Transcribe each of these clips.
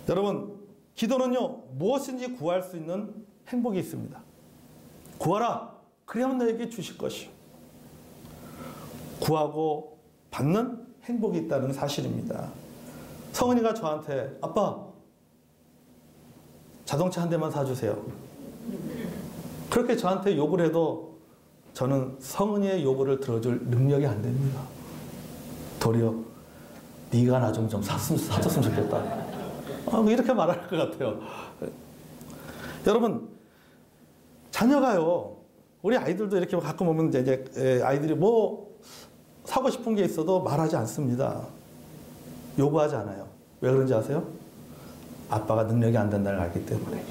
여러분, 기도는요, 무엇인지 구할 수 있는 행복이 있습니다. 구하라. 그래야만 너에게 주실 것이요. 구하고 받는 행복이 있다는 사실입니다. 성은이가 저한테 아빠 자동차 한 대만 사주세요. 그렇게 저한테 요구를 해도 저는 성은이의 요구를 들어줄 능력이 안 됩니다. 도리어 네가 나 좀 사줬으면 좋겠다. 이렇게 말할 것 같아요. 여러분, 자녀가요, 우리 아이들도 이렇게 가끔 보면 이제 아이들이 뭐 사고 싶은 게 있어도 말하지 않습니다. 요구하지 않아요. 왜 그런지 아세요? 아빠가 능력이 안 된다는 걸 알기 때문에.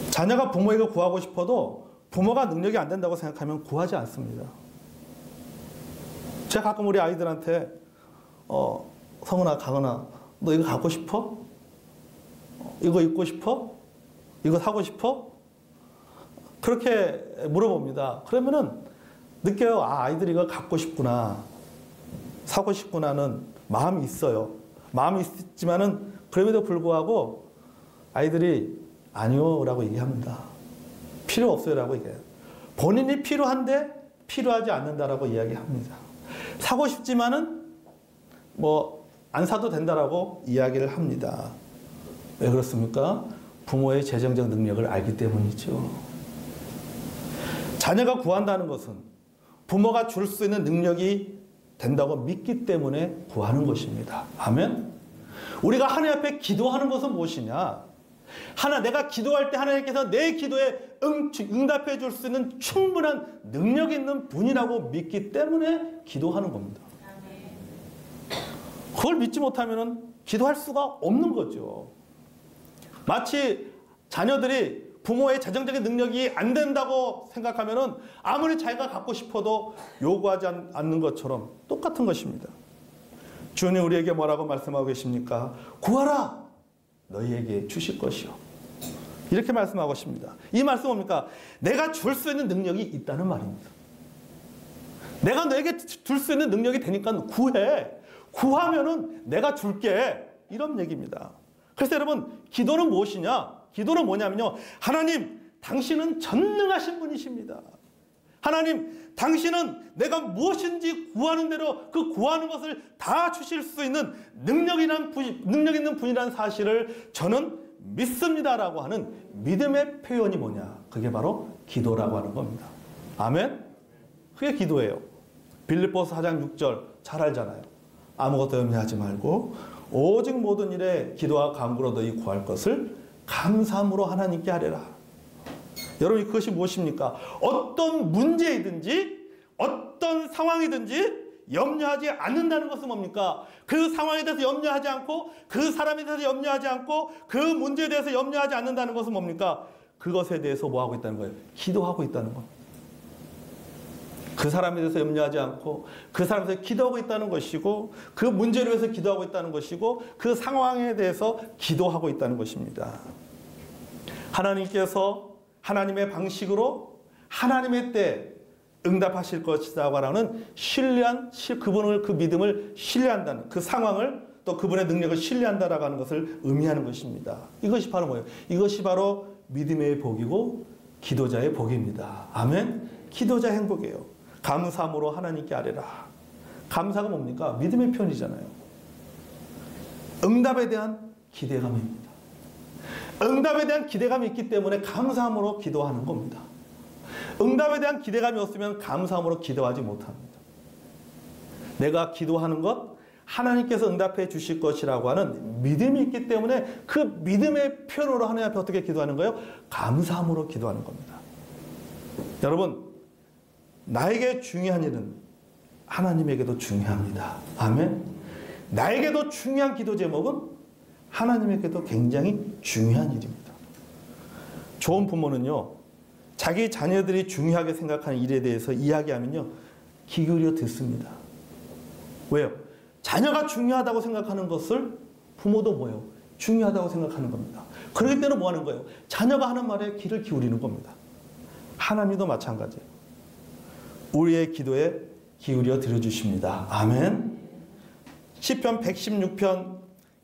자녀가 부모에게 구하고 싶어도 부모가 능력이 안 된다고 생각하면 구하지 않습니다. 제가 가끔 우리 아이들한테 성은아, 강은아, 너 이거 갖고 싶어? 이거 입고 싶어? 이거 사고 싶어? 그렇게 물어봅니다. 그러면은 느껴요. 아이들이 이거 갖고 싶구나, 사고 싶구나는 마음이 있어요. 마음이 있지만은 그럼에도 불구하고 아이들이 아니요 라고 얘기합니다. 필요 없어요 라고 얘기해요. 본인이 필요한데 필요하지 않는다라고 이야기합니다. 사고 싶지만은 안 사도 된다라고 이야기를 합니다. 왜 그렇습니까? 부모의 재정적 능력을 알기 때문이죠. 자녀가 구한다는 것은 부모가 줄 수 있는 능력이 된다고 믿기 때문에 구하는 것입니다. 아멘? 우리가 하나님 앞에 기도하는 것은 무엇이냐? 내가 기도할 때 하나님께서 내 기도에 응답해 줄 수 있는 충분한 능력 있는 분이라고 믿기 때문에 기도하는 겁니다. 그걸 믿지 못하면 기도할 수가 없는 거죠. 마치 자녀들이 부모의 재정적인 능력이 안 된다고 생각하면 아무리 자기가 갖고 싶어도 요구하지 않는 것처럼 똑같은 것입니다. 주님 우리에게 뭐라고 말씀하고 계십니까? 구하라! 너희에게 주실 것이요. 이렇게 말씀하고 계십니다. 이 말씀은 뭡니까? 내가 줄 수 있는 능력이 있다는 말입니다. 내가 너에게 줄 수 있는 능력이 되니까 구해. 구하면은 내가 줄게. 이런 얘기입니다. 그래서 여러분, 기도는 무엇이냐? 기도는 뭐냐면요, 하나님, 당신은 전능하신 분이십니다. 하나님, 당신은 내가 무엇인지 구하는 대로 그 구하는 것을 다 주실 수 있는 능력 있는 분이라는 사실을 저는 믿습니다라고 하는 믿음의 표현이 뭐냐? 그게 바로 기도라고 하는 겁니다. 아멘? 그게 기도예요. 빌립보서 4장 6절 잘 알잖아요. 아무것도 염려하지 말고 오직 모든 일에 기도와 간구로 너희 구할 것을 감사함으로 하나님께 하리라. 여러분, 그것이 무엇입니까? 어떤 문제이든지 어떤 상황이든지 염려하지 않는다는 것은 뭡니까? 그 상황에 대해서 염려하지 않고 그 사람에 대해서 염려하지 않고 그 문제에 대해서 염려하지 않는다는 것은 뭡니까? 그것에 대해서 뭐하고 있다는 거예요? 기도하고 있다는 겁니다. 그 사람에 대해서 염려하지 않고 그 사람에 대해서 기도하고 있다는 것이고 그 문제를 위해서 기도하고 있다는 것이고 그 상황에 대해서 기도하고 있다는 것입니다. 하나님께서 하나님의 방식으로 하나님의 때 응답하실 것이라고 하는 그분을, 그 믿음을 신뢰한다는 그 상황을 또 그분의 능력을 신뢰한다라고 하는 것을 의미하는 것입니다. 이것이 바로 뭐예요? 이것이 바로 믿음의 복이고 기도자의 복입니다. 아멘? 기도자 행복이에요. 감사함으로 하나님께 아뢰라. 감사가 뭡니까? 믿음의 표현이잖아요. 응답에 대한 기대감입니다. 응답에 대한 기대감이 있기 때문에 감사함으로 기도하는 겁니다. 응답에 대한 기대감이 없으면 감사함으로 기도하지 못합니다. 내가 기도하는 것, 하나님께서 응답해 주실 것이라고 하는 믿음이 있기 때문에 그 믿음의 표현으로 하나님 앞에 어떻게 기도하는 거예요? 감사함으로 기도하는 겁니다. 여러분, 나에게 중요한 일은 하나님에게도 중요합니다. 아멘. 나에게도 중요한 기도 제목은 하나님에게도 굉장히 중요한 일입니다. 좋은 부모는요, 자기 자녀들이 중요하게 생각하는 일에 대해서 이야기하면요, 귀 기울여 듣습니다. 왜요? 자녀가 중요하다고 생각하는 것을 부모도 뭐예요? 중요하다고 생각하는 겁니다. 그렇기 때문에 뭐 하는 거예요? 자녀가 하는 말에 귀를 기울이는 겁니다. 하나님도 마찬가지예요. 우리의 기도에 기울여 들어주십니다. 아멘. 시편 116편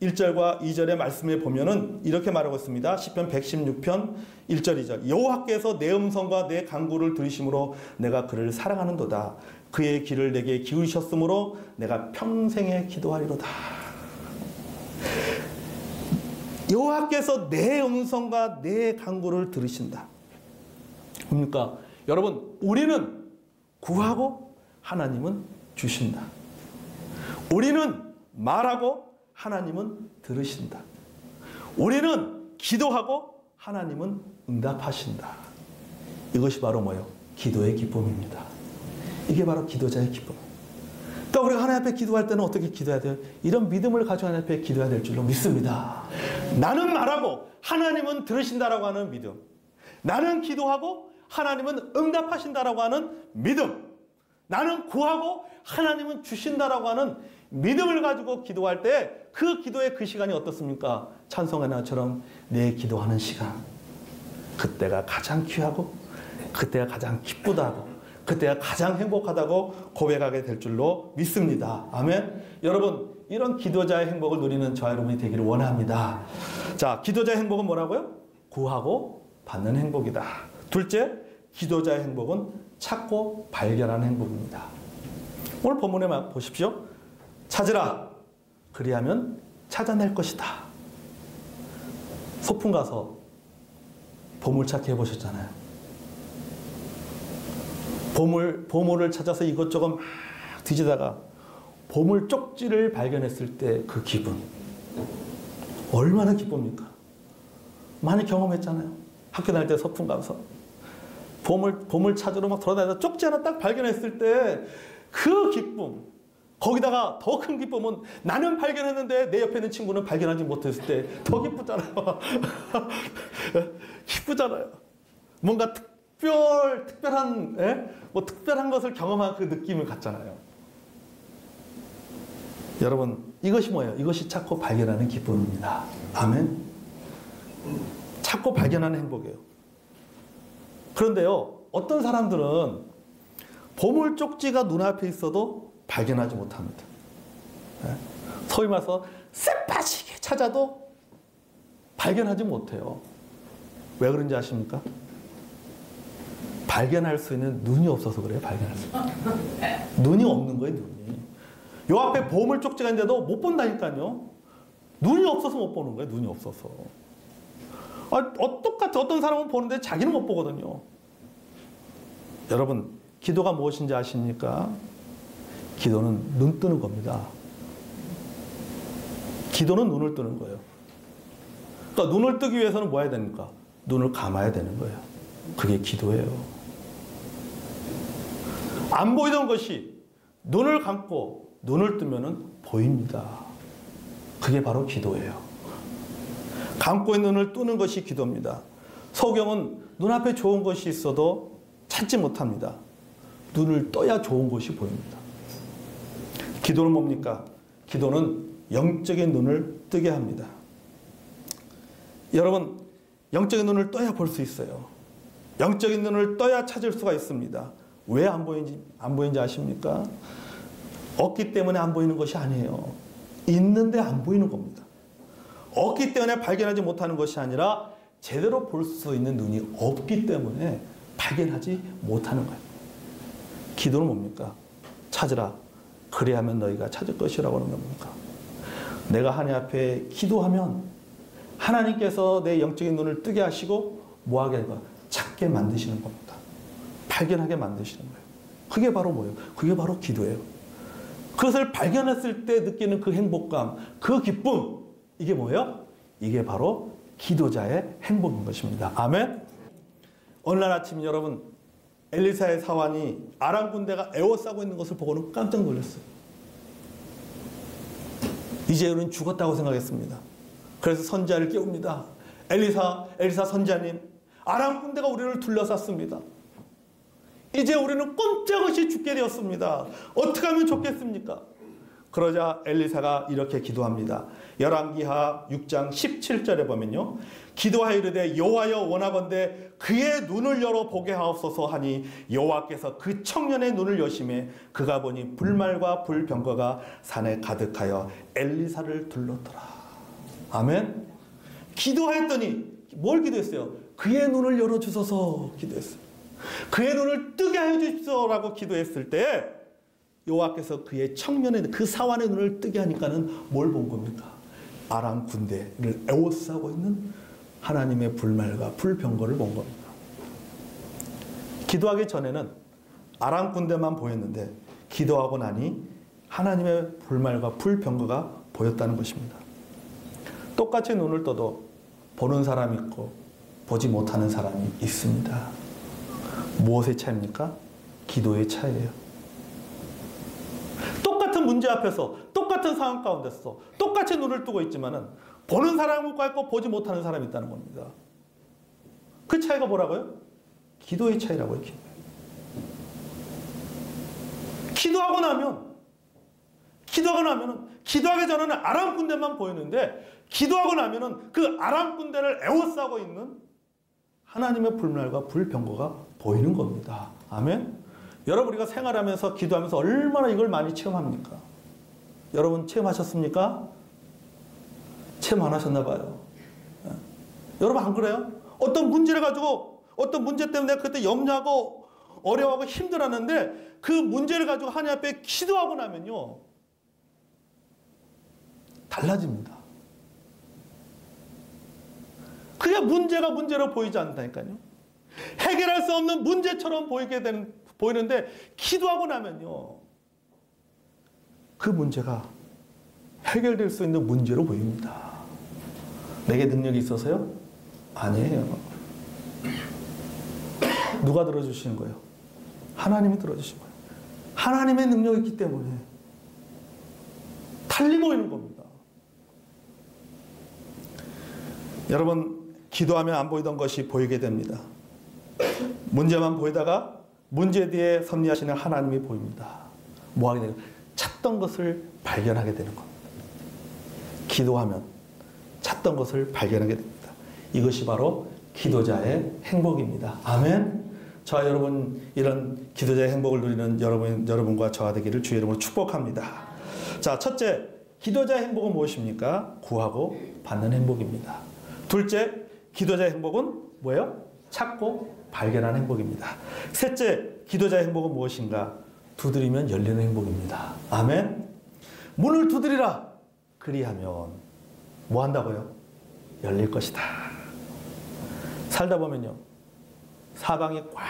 1절과 2절의 말씀에 보면은 이렇게 말하고 있습니다. 시편 116편 1절 2절. 여호와께서 내 음성과 내 간구를 들으심으로 내가 그를 사랑하는도다. 그의 귀를 내게 기울이셨으므로 내가 평생에 기도하리로다. 여호와께서 내 음성과 내 간구를 들으신다. 뭡니까? 여러분, 우리는 구하고 하나님은 주신다. 우리는 말하고 하나님은 들으신다. 우리는 기도하고 하나님은 응답하신다. 이것이 바로 뭐예요? 기도의 기쁨입니다. 이게 바로 기도자의 기쁨. 그러니까 우리가 하나님 앞에 기도할 때는 어떻게 기도해야 돼요? 이런 믿음을 가지고 하나님 앞에 기도해야 될 줄로 믿습니다. 나는 말하고 하나님은 들으신다라고 하는 믿음. 나는 기도하고 하나님은 응답하신다라고 하는 믿음. 나는 구하고 하나님은 주신다라고 하는 믿음을 가지고 기도할 때 그 기도의 그 시간이 어떻습니까? 찬송의 나처럼 내 기도하는 시간. 그때가 가장 귀하고 그때가 가장 기쁘다고 그때가 가장 행복하다고 고백하게 될 줄로 믿습니다. 아멘. 여러분, 이런 기도자의 행복을 누리는 저와 여러분이 되기를 원합니다. 자, 기도자의 행복은 뭐라고요? 구하고 받는 행복이다. 둘째, 기도자의 행복은 찾고 발견하는 행복입니다. 오늘 본문에 보십시오. 찾으라. 그리하면 찾아낼 것이다. 소풍 가서 보물찾기 해보셨잖아요. 보물을 찾아서 이것저것 막 뒤지다가 보물 쪽지를 발견했을 때 그 기분. 얼마나 기쁩니까? 많이 경험했잖아요. 학교 다닐 때 소풍 가서 보물 찾으러 막 돌아다니다 쪽지 하나 딱 발견했을 때 그 기쁨. 거기다가 더 큰 기쁨은 나는 발견했는데 내 옆에 있는 친구는 발견하지 못했을 때 더 기쁘잖아요. 기쁘잖아요. 뭔가 특별한, 특별한 것을 경험한 그 느낌을 갖잖아요. 여러분, 이것이 뭐예요? 이것이 찾고 발견하는 기쁨입니다. 아멘. 찾고 발견하는 행복이에요. 그런데요, 어떤 사람들은 보물 쪽지가 눈앞에 있어도 발견하지 못합니다. 소위 말해서 쎄빠지게 찾아도 발견하지 못해요. 왜 그런지 아십니까? 발견할 수 있는 눈이 없어서 그래요. 발견할 수 있는 눈이 없는 거예요. 눈이. 요 앞에 보물 쪽지가 있는데도 못 본다니까요. 눈이 없어서 못 보는 거예요. 눈이 없어서. 똑같이 어떤 사람은 보는데 자기는 못 보거든요. 여러분, 기도가 무엇인지 아십니까? 기도는 눈 뜨는 겁니다. 기도는 눈을 뜨는 거예요. 그러니까 눈을 뜨기 위해서는 뭐 해야 됩니까? 눈을 감아야 되는 거예요. 그게 기도예요. 안 보이던 것이 눈을 감고 눈을 뜨면은 보입니다. 그게 바로 기도예요. 감고 있는 눈을 뜨는 것이 기도입니다. 소경은 눈앞에 좋은 것이 있어도 찾지 못합니다. 눈을 떠야 좋은 것이 보입니다. 기도는 뭡니까? 기도는 영적인 눈을 뜨게 합니다. 여러분, 영적인 눈을 떠야 볼 수 있어요. 영적인 눈을 떠야 찾을 수가 있습니다. 왜 안 보이는지 아십니까? 없기 때문에 안 보이는 것이 아니에요. 있는데 안 보이는 겁니다. 없기 때문에 발견하지 못하는 것이 아니라 제대로 볼 수 있는 눈이 없기 때문에 발견하지 못하는 거예요. 기도는 뭡니까? 찾으라. 그리하면 너희가 찾을 것이라고 하는 겁니까? 내가 하나님 앞에 기도하면 하나님께서 내 영적인 눈을 뜨게 하시고 뭐하게 할까? 찾게 만드시는 겁니다. 발견하게 만드시는 거예요. 그게 바로 뭐예요? 그게 바로 기도예요. 그것을 발견했을 때 느끼는 그 행복감, 그 기쁨, 이게 뭐예요? 이게 바로 기도자의 행복인 것입니다. 아멘? 어느 날 아침 여러분, 엘리사의 사환이 아람 군대가 에워싸고 있는 것을 보고는 깜짝 놀랐어요. 이제 우리는 죽었다고 생각했습니다. 그래서 선지자를 깨웁니다. 엘리사 선지자님, 아람 군대가 우리를 둘러쌌습니다. 이제 우리는 꼼짝없이 죽게 되었습니다. 어떻게 하면 좋겠습니까? 그러자 엘리사가 이렇게 기도합니다. 열왕기하 6장 17절에 보면요. 기도하여 이르되 여호와여 원하건대 그의 눈을 열어 보게 하옵소서 하니 여호와께서 그 청년의 눈을 여심해 그가 보니 불말과 불병거가 산에 가득하여 엘리사를 둘렀더라. 아멘. 기도했더니 뭘 기도했어요? 그의 눈을 열어주소서 기도했어요. 그의 눈을 뜨게 해주십시오라고 기도했을 때 여호와께서 그의 청년의 그 사환의 눈을 뜨게 하니까는 뭘 본 겁니까? 아람 군대를 에워싸고 있는 하나님의 불말과 불병거를 본 겁니다. 기도하기 전에는 아람 군대만 보였는데 기도하고 나니 하나님의 불말과 불병거가 보였다는 것입니다. 똑같이 눈을 떠도 보는 사람이 있고 보지 못하는 사람이 있습니다. 무엇의 차이입니까? 기도의 차이예요. 똑같은 문제 앞에서 똑같은 상황 가운데서 똑같이 눈을 뜨고 있지만은 보는 사람과 있고 보지 못하는 사람이 있다는 겁니다. 그 차이가 뭐라고요? 기도의 차이라고요. 기도하고 나면 기도하기 전에는 아람 군대만 보였는데 기도하고 나면은 그 아람 군대를 에워싸고 있는 하나님의 불날과 불병거가 보이는 겁니다. 아멘. 여러분 우리가 생활하면서 기도하면서 얼마나 이걸 많이 체험합니까? 여러분 체험하셨습니까? 체험 안 하셨나 봐요. 여러분 안 그래요? 어떤 문제를 가지고 어떤 문제 때문에 그때 염려하고 어려워하고 힘들었는데 그 문제를 가지고 하나님 앞에 기도하고 나면요 달라집니다. 그게 문제가 문제로 보이지 않다니까요. 해결할 수 없는 문제처럼 보이는데 기도하고 나면요 그 문제가 해결될 수 있는 문제로 보입니다. 내게 능력이 있어서요? 아니에요. 누가 들어주시는 거예요? 하나님이 들어주신 거예요. 하나님의 능력이 있기 때문에 달리 보이는 겁니다. 여러분 기도하면 안 보이던 것이 보이게 됩니다. 문제만 보이다가 문제 뒤에 섭리하시는 하나님이 보입니다. 뭐 하게 되는? 찾던 것을 발견하게 되는 겁니다. 기도하면 찾던 것을 발견하게 됩니다. 이것이 바로 기도자의 행복입니다. 아멘. 저와 여러분 이런 기도자의 행복을 누리는 여러분과 저와 되기를 주의 이름으로 축복합니다. 자, 첫째, 기도자의 행복은 무엇입니까? 구하고 받는 행복입니다. 둘째, 기도자의 행복은 뭐예요? 찾고 발견하는 행복입니다. 셋째, 기도자의 행복은 무엇인가? 두드리면 열리는 행복입니다. 아멘. 문을 두드리라. 그리하면 뭐 한다고요? 열릴 것이다. 살다 보면요 사방이 꽉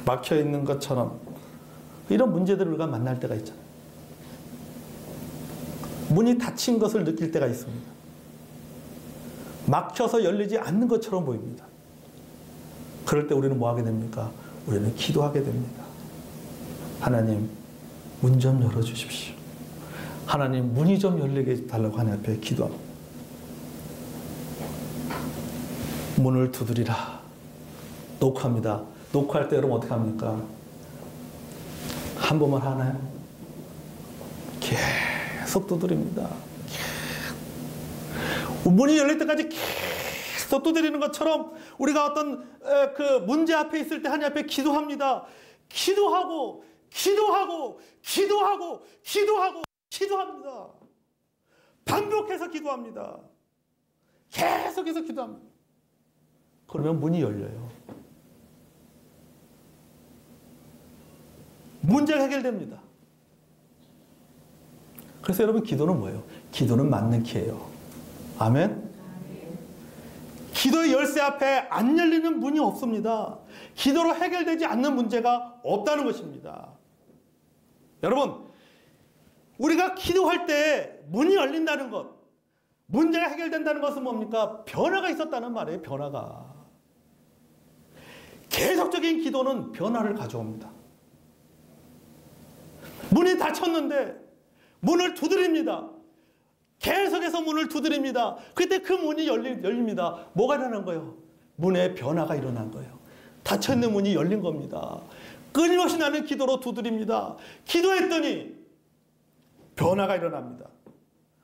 막혀 있는 것처럼 이런 문제들을 우리가 만날 때가 있잖아요. 문이 닫힌 것을 느낄 때가 있습니다. 막혀서 열리지 않는 것처럼 보입니다. 그럴 때 우리는 뭐 하게 됩니까? 우리는 기도하게 됩니다. 하나님, 문 좀 열어주십시오. 하나님, 문이 좀 열리게 해달라고 하나님 앞에 기도합니다. 문을 두드리라. 노크합니다. 노크할 때 여러분 어떻게 합니까? 한 번만 하나요? 계속 두드립니다. 문이 열릴 때까지 계속 두드리는 것처럼 우리가 어떤 그 문제 앞에 있을 때 하나님 앞에 기도합니다. 기도하고 기도합니다. 반복해서 기도합니다. 계속해서 기도합니다. 그러면 문이 열려요. 문제가 해결됩니다. 그래서 여러분 기도는 뭐예요? 기도는 맞는 키예요. 아멘. 기도의 열쇠 앞에 안 열리는 문이 없습니다. 기도로 해결되지 않는 문제가 없다는 것입니다. 여러분, 우리가 기도할 때 문이 열린다는 것, 문제가 해결된다는 것은 뭡니까? 변화가 있었다는 말이에요. 변화가. 계속적인 기도는 변화를 가져옵니다. 문이 닫혔는데 문을 두드립니다. 계속해서 문을 두드립니다. 그때 그 문이 열립니다. 뭐가 일어난 거예요? 문에 변화가 일어난 거예요. 닫혀있는 문이 열린 겁니다. 끊임없이 나는 기도로 두드립니다. 기도했더니 변화가 일어납니다.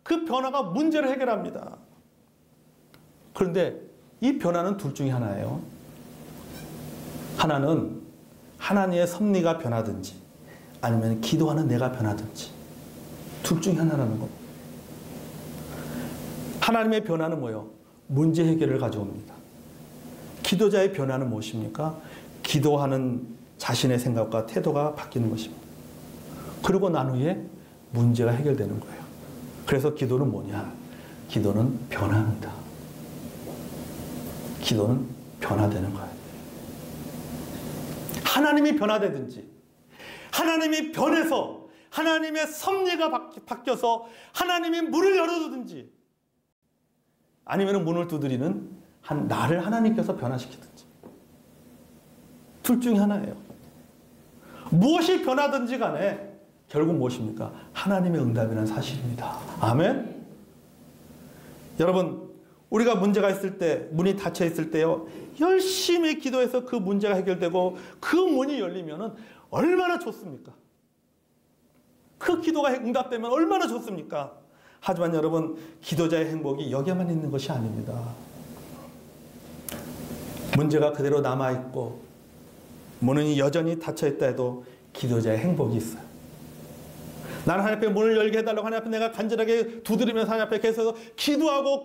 그 변화가 문제를 해결합니다. 그런데 이 변화는 둘 중에 하나예요. 하나는 하나님의 섭리가 변하든지 아니면 기도하는 내가 변하든지 둘 중에 하나라는 겁니다. 하나님의 변화는 뭐예요? 문제 해결을 가져옵니다. 기도자의 변화는 무엇입니까? 기도하는 자신의 생각과 태도가 바뀌는 것입니다. 그리고 난 후에 문제가 해결되는 거예요. 그래서 기도는 뭐냐? 기도는 변화입니다. 기도는 변화되는 거예요. 하나님이 변화되든지, 하나님이 변해서 하나님의 섭리가 바뀌어서 하나님이 문을 열어두든지, 아니면 문을 두드리는 나를 하나님께서 변화시키든지, 둘 중에 하나예요. 무엇이 변하든지 간에 결국 무엇입니까? 하나님의 응답이라는 사실입니다. 아멘? 여러분, 우리가 문제가 있을 때, 문이 닫혀 있을 때요, 열심히 기도해서 그 문제가 해결되고 그 문이 열리면 얼마나 좋습니까? 그 기도가 응답되면 얼마나 좋습니까? 하지만 여러분, 기도자의 행복이 여기에만 있는 것이 아닙니다. 문제가 그대로 남아있고 문이 여전히 닫혀있다 해도 기도자의 행복이 있어요. 나는 하나님 앞에 문을 열게 해달라고 하나님 앞에 내가 간절하게 두드리면서 하나님 앞에 계속 기도하고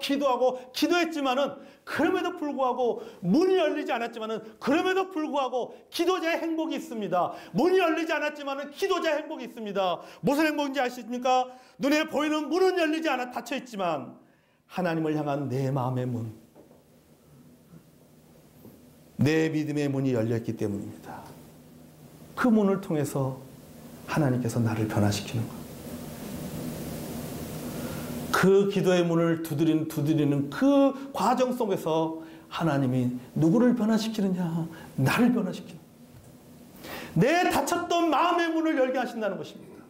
기도했지만은, 그럼에도 불구하고 문이 열리지 않았지만은, 그럼에도 불구하고 기도자의 행복이 있습니다. 문이 열리지 않았지만은 기도자의 행복이 있습니다. 무슨 행복인지 아십니까? 눈에 보이는 문은 열리지 않아 닫혀 있지만 하나님을 향한 내 마음의 문, 내 믿음의 문이 열렸기 때문입니다. 그 문을 통해서 하나님께서 나를 변화시키는 것. 그 기도의 문을 두드리는 그 과정 속에서 하나님이 누구를 변화시키느냐? 나를 변화시키는. 내 닫혔던 마음의 문을 열게 하신다는 것입니다.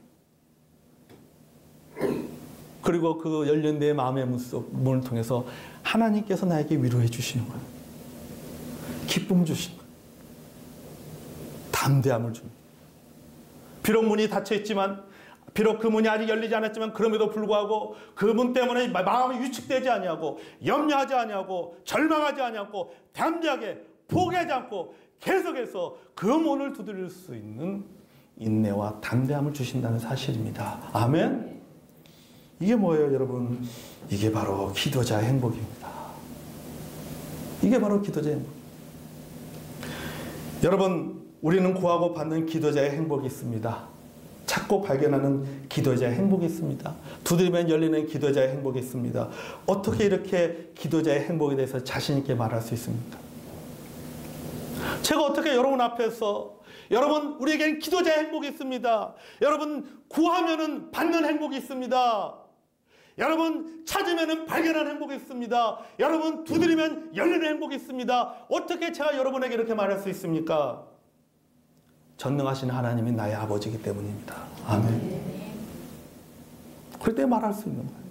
그리고 그 열린 내 마음의 문을 통해서 하나님께서 나에게 위로해 주시는 거예요. 기쁨 주시는 거예요. 담대함을 줍니다. 비록 문이 닫혀 있지만, 비록 그 문이 아직 열리지 않았지만, 그럼에도 불구하고 그 문 때문에 마음이 위축되지 아니하고, 염려하지 아니하고, 절망하지 아니하고, 담대하게 포기하지 않고 계속해서 그 문을 두드릴 수 있는 인내와 담대함을 주신다는 사실입니다. 아멘. 이게 뭐예요, 여러분? 이게 바로 기도자의 행복입니다. 이게 바로 기도자의 행복. 여러분, 우리는 구하고 받는 기도자의 행복이 있습니다. 찾고 발견하는 기도자의 행복이 있습니다. 두드리면 열리는 기도자의 행복이 있습니다. 어떻게 이렇게 기도자의 행복에 대해서 자신 있게 말할 수 있습니까? 제가 어떻게 여러분 앞에서, 여러분, 우리에겐 기도자의 행복이 있습니다. 여러분, 구하면은 받는 행복이 있습니다. 여러분, 찾으면 발견하는 행복이 있습니다. 여러분, 두드리면 열리는 행복이 있습니다. 어떻게 제가 여러분에게 이렇게 말할 수 있습니까? 전능하신 하나님이 나의 아버지이기 때문입니다. 아멘. 그럴 때 말할 수 있는 거예요.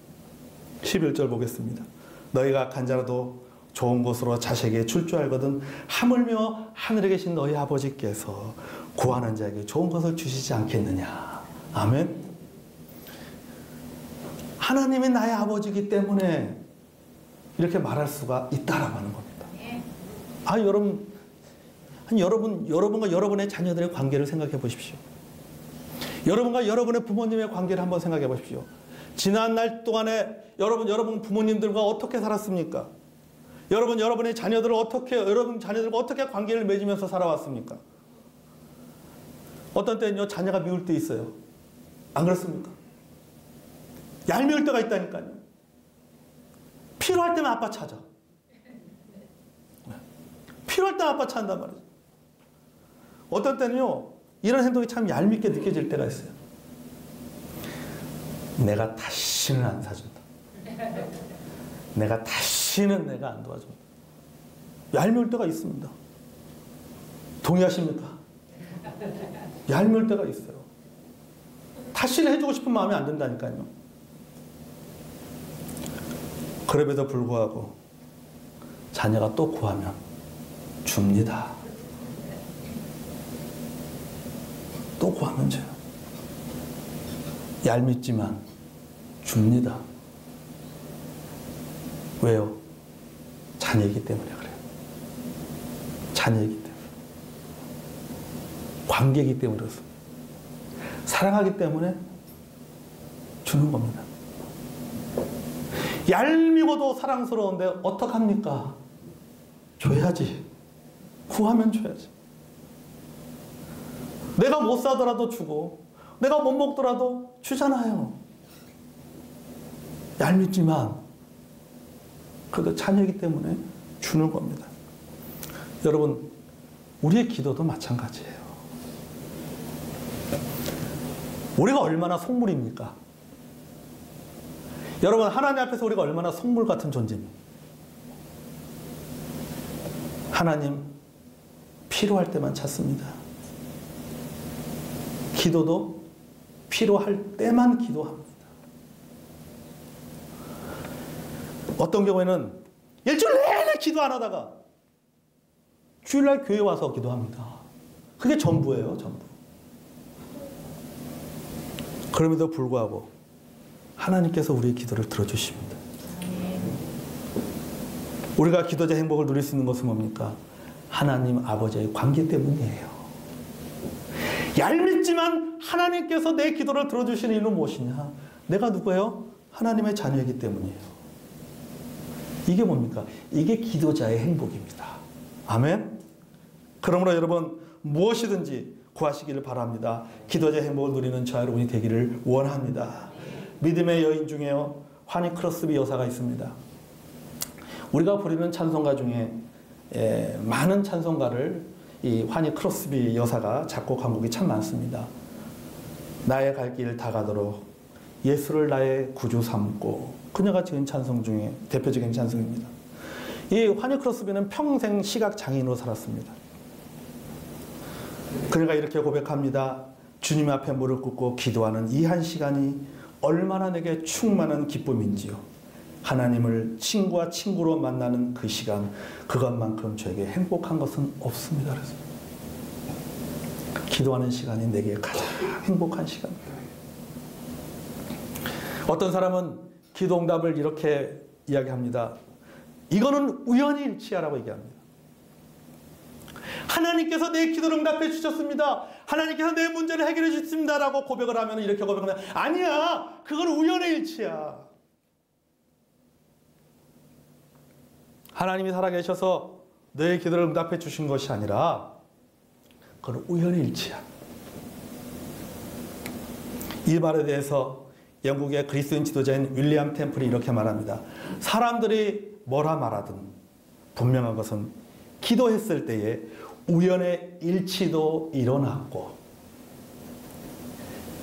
11절 보겠습니다. 너희가 간자라도 좋은 곳으로 자식에게 줄 줄 알거든 하물며 하늘에 계신 너희 아버지께서 구하는 자에게 좋은 것을 주시지 않겠느냐. 아멘. 하나님이 나의 아버지이기 때문에 이렇게 말할 수가 있다라고 하는 겁니다. 여러분과 여러분의 자녀들의 관계를 생각해 보십시오. 여러분과 여러분의 부모님의 관계를 한번 생각해 보십시오. 지난 날 동안에 여러분 부모님들과 어떻게 살았습니까? 여러분의 자녀들을 여러분 자녀들과 어떻게 관계를 맺으면서 살아왔습니까? 어떤 때는요, 자녀가 미울 때 있어요. 안 그렇습니까? 얄미울 때가 있다니까요. 필요할 때만 아빠 찾아. 필요할 때 아빠 찾는단 말이죠. 어떤 때는요, 이런 행동이 참 얄밉게 느껴질 때가 있어요. 내가 다시는 안 사준다. 내가 다시는 내가 안 도와준다. 얄미울 때가 있습니다. 동의하십니까? 얄미울 때가 있어요. 다시는 해주고 싶은 마음이 안 든다니까요. 그럼에도 불구하고 자녀가 또 구하면 줍니다. 또 구하면 줘요. 얄밉지만 줍니다. 왜요? 자녀이기 때문에 그래요. 자녀이기 때문에. 관계이기 때문에 그렇습니다. 사랑하기 때문에 주는 겁니다. 얄미고도 사랑스러운데 어떡합니까? 줘야지. 구하면 줘야지. 내가 못 사더라도 주고 내가 못 먹더라도 주잖아요. 얄밉지만 그래도 자녀이기 때문에 주는 겁니다. 여러분, 우리의 기도도 마찬가지예요. 우리가 얼마나 속물입니까? 여러분, 하나님 앞에서 우리가 얼마나 속물 같은 존재입니까? 하나님 필요할 때만 찾습니다. 기도도 필요할 때만 기도합니다. 어떤 경우에는 일주일 내내 기도 안 하다가 주일날 교회 와서 기도합니다. 그게 전부예요, 전부. 그럼에도 불구하고 하나님께서 우리의 기도를 들어주십니다. 우리가 기도자의 행복을 누릴 수 있는 것은 뭡니까? 하나님 아버지의 관계 때문이에요. 얄밉지만 하나님께서 내 기도를 들어주시는 이유는 무엇이냐? 내가 누구예요? 하나님의 자녀이기 때문이에요. 이게 뭡니까? 이게 기도자의 행복입니다. 아멘? 그러므로 여러분, 무엇이든지 구하시기를 바랍니다. 기도자의 행복을 누리는 저와 여러분이 되기를 원합니다. 믿음의 여인 중에요, 환희 크로스비 여사가 있습니다. 우리가 부르는 찬송가 중에 많은 찬송가를 이 환희 크로스비 여사가 작곡한 곡이 참 많습니다. 나의 갈 길 다가도록 예수를 나의 구주 삼고, 그녀가 지은 찬송 중에 대표적인 찬송입니다. 이 환희 크로스비는 평생 시각장애인으로 살았습니다. 그녀가 이렇게 고백합니다. 주님 앞에 무릎 꿇고 기도하는 이 한 시간이 얼마나 내게 충만한 기쁨인지요. 하나님을 친구와 친구로 만나는 그 시간, 그것만큼 저에게 행복한 것은 없습니다. 그래서 기도하는 시간이 내게 가장 행복한 시간입니다. 어떤 사람은 기도응답을 이렇게 이야기합니다. 이거는 우연일치야라고 얘기합니다. 하나님께서 내 기도를 응답해 주셨습니다. 하나님께서 내 문제를 해결해 주셨습니다. 라고 고백을 하면, 이렇게 고백하면, 아니야, 그건 우연의 일치야. 하나님이 살아계셔서 너의 기도를 응답해 주신 것이 아니라 그건 우연의 일치야. 이 말에 대해서 영국의 그리스도인 지도자인 윌리엄 템플이 이렇게 말합니다. 사람들이 뭐라 말하든 분명한 것은 기도했을 때에 우연의 일치도 일어났고,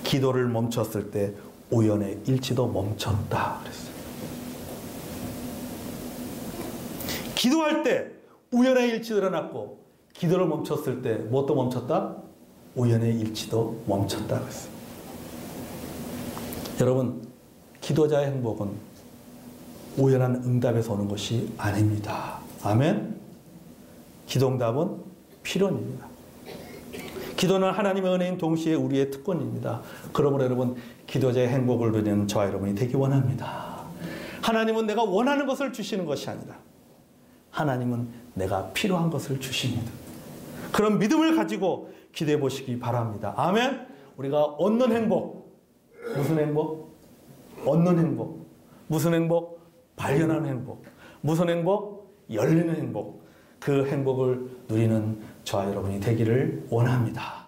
기도를 멈췄을 때 우연의 일치도 멈췄다 그랬어요. 기도할 때 우연의 일치도 일어났고, 기도를 멈췄을 때 무엇도 멈췄다? 우연의 일치도 멈췄다 그랬어요. 여러분, 기도자의 행복은 우연한 응답에서 오는 것이 아닙니다. 아멘? 기도응답은 필연입니다. 기도는 하나님의 은혜인 동시에 우리의 특권입니다. 그러므로 여러분, 기도자의 행복을 누리는 저와 여러분이 되기 원합니다. 하나님은 내가 원하는 것을 주시는 것이 아니라 하나님은 내가 필요한 것을 주십니다. 그런 믿음을 가지고 기도해 보시기 바랍니다. 아멘? 우리가 얻는 행복, 무슨 행복? 얻는 행복. 무슨 행복? 발견하는 행복. 무슨 행복? 열리는 행복. 그 행복을 누리는 저와 여러분이 되기를 원합니다.